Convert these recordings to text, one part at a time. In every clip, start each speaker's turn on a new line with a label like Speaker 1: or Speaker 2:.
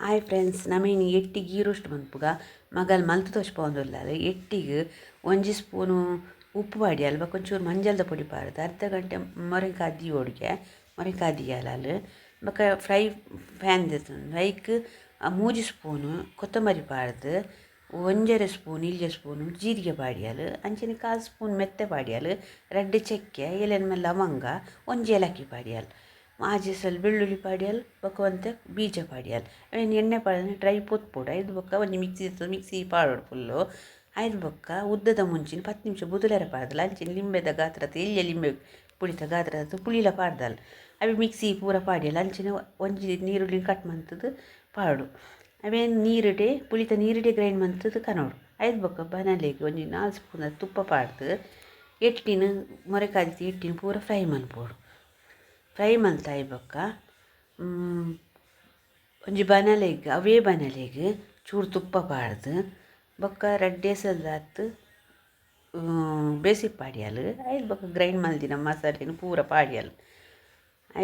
Speaker 1: hi friends ನಮೀನು ಎಟ್ಟಿಗೆ ಈರುಷ್ಟು ಮನ್ಪುಗ ಮಗಲ್ ಮಲ್ತು ತೋಚ್ಪೋಂದುಲ್ಲ ಎಟ್ಟಿಗೆ ಒಂಜಿ spoon ಉಪ್ಪು ಪಾಡಿ ಅಲ್ವ ಕೊಂಚೂರು ಮಂಜಲ್ದ ಪೊಡಿ ಪಾಡ್ದು ಅರ್ಧ ಗಂಟೆ ಮೊರೆಗೆ ಕಾದಿ ಒಡ್ಗೆ ಮೊರೆಗೆ ಕಾದಿಯಲ್ಲ ಬೊಕ ಫ್ರೈ ಪ್ಯಾನ್ ಐಕ್ ಮೂಜಿ ಸ್ಪೂನು ಕೊತ್ತಂಬರಿ ಪಾಡ್ದು ಒಂಜರೆ ಸ್ಪೂನ್ ಇಲ್ಜೆ ಸ್ಪೂನು ಜೀರಿಗೆ ಪಾಡಿಯಲು ಅಂಚಿನ ಕಾಲು ಸ್ಪೂನ್ ಮೆತ್ತೆ ಪಾಡಿಯಲು ರಡ್ಡು ಚೆಕ್ಕೆ ಎಲೆನ ಮೇಲೆ ಲವಂಗ ಒಂಜಿ ಏಲಕ್ಕಿ ಪಾಡಿಯಲು ಮಾಜಿ ಸ್ವಲ್ಪ ಬೆಳ್ಳುಳ್ಳಿ ಪಾಡಿಯಲ್ ಬೊಕ ಒಂತೆ ಬೀಜ ಪಾಡಿಯಲ್ ಅವೇನು ಎಣ್ಣೆ ಪಾಡಿದ್ರೆ ಡ್ರೈ ಪೊತ್ಪುಡು ಐದು ಬೊಕ್ಕ ಒಂಜಿ ಮಿಕ್ಸಿ ಪಾಡೋಡು ಫುಲ್ಲು ಐದು ಬೊಕ್ಕ ಉದ್ದದ ಮುಂಚಿನ 10 ನಿಮಿಷ ಬುದುಲೆರೆ ಪಾಡ್ದಲ್ಲ ಅಂಚಿನ ಲಿಂಬೆದ ಗಾತ್ರದ ಇಲ್ಲೆ ಲಿಂಬೆ ಪುಳಿತ ಗಾತ್ರದ ಪುಳಿಲ ಪಾಡ್ದಲ್ಲ ಅವೆ ಮಿಕ್ಸಿ ಪೂರ ಪಾಡಿಯಲ್ಲ ಅಂಚಿನ ಒಂಜಿ ನೀರುಳ್ಳಿ ಕಟ್ ಮಂತದ್ದು ಪಾಡು ಅವೇನು ನೀರುಡೆ ಪುಳಿತ ನೀರುಡೆ ಗ್ರೈಂಡ್ ಮಂತದ್ದು ಕನೋಡು ಐದು ಬೊಕ್ಕ ಬನಲೆಗೆ ಒಂಜಿ 4 ಸ್ಪೂನ್ ತುಪ್ಪ ಪಾಡ್ದು ಎಟ್ಟಿನ ಮೊರೆ ಕಾದಿತ್ತು ಎಟ್ಟಿನ ಪೂರ ಫ್ರೈ ಮನ್ಪೋಡು ಫ್ರೈ ಮಲ್ತಾಯಿ ಬೊಕ್ಕ ಒಂಜಿ ಬನಲೆಗ್ ಅವೇ ಬನಲೆಗ್ ಚೂರು ತುಪ್ಪ ಪಾಡ್ದು ಬೊಕ್ಕ ರಡ್ಡೆಸಲ್ದಾತ್ ಬೇಸಿ ಪಾಡ್ಯಲು ಐದು ಬೊಕ್ಕ ಗ್ರೈಂಡ್ ಮಲ್ದಿನ ಮಸಾಲೆನ ಪೂರ ಪಾಡ್ಯಲು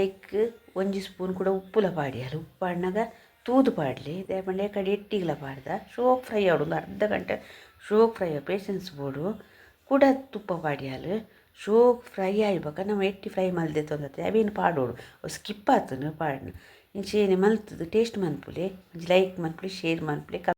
Speaker 1: ಐಕ್ ಒಂಜಿ ಸ್ಪೂನ್ ಕೂಡ ಉಪ್ಪುಲ ಪಾಡ್ಯಲು ಉಪ್ಪು ಪಾಡ್ನಾಗ ತೂದು ಪಾಡಲಿ ದೇಪಂಡೆ ಕಡೆ ಎಟ್ಟಿಗ್ಲ ಪಾಡ್ದ ಶೋಕ್ ಫ್ರೈ ಆಡು ಒಂದು ಅರ್ಧ ಗಂಟೆ ಶೋಕ್ ಫ್ರೈ ಪೇಷನ್ಸ್ ಬೋಡು ಕೂಡ ತುಪ್ಪ ಪಾಡ್ಯಲು ಶೋಕ್ ಫ್ರೈ ಆಯ್ಬಕ ನಾವು ಎಟ್ಟಿ ಫ್ರೈ ಮಲ್ದೆ ತೊಂದತ್ತೆ ಅವೇನು ಪಾಡೋಡು ಸ್ಕಿಪ್ ಆತನು ಪಾಡ್ನ ಇಂಚೇನೆ ಮಲ್ತದು ಟೇಸ್ಟ್ ಮನ್ಪುಲೆ ಲೈಕ್ ಮನ್ಪುಲೆ ಶೇರ್ ಮನ್ಪುಲೆ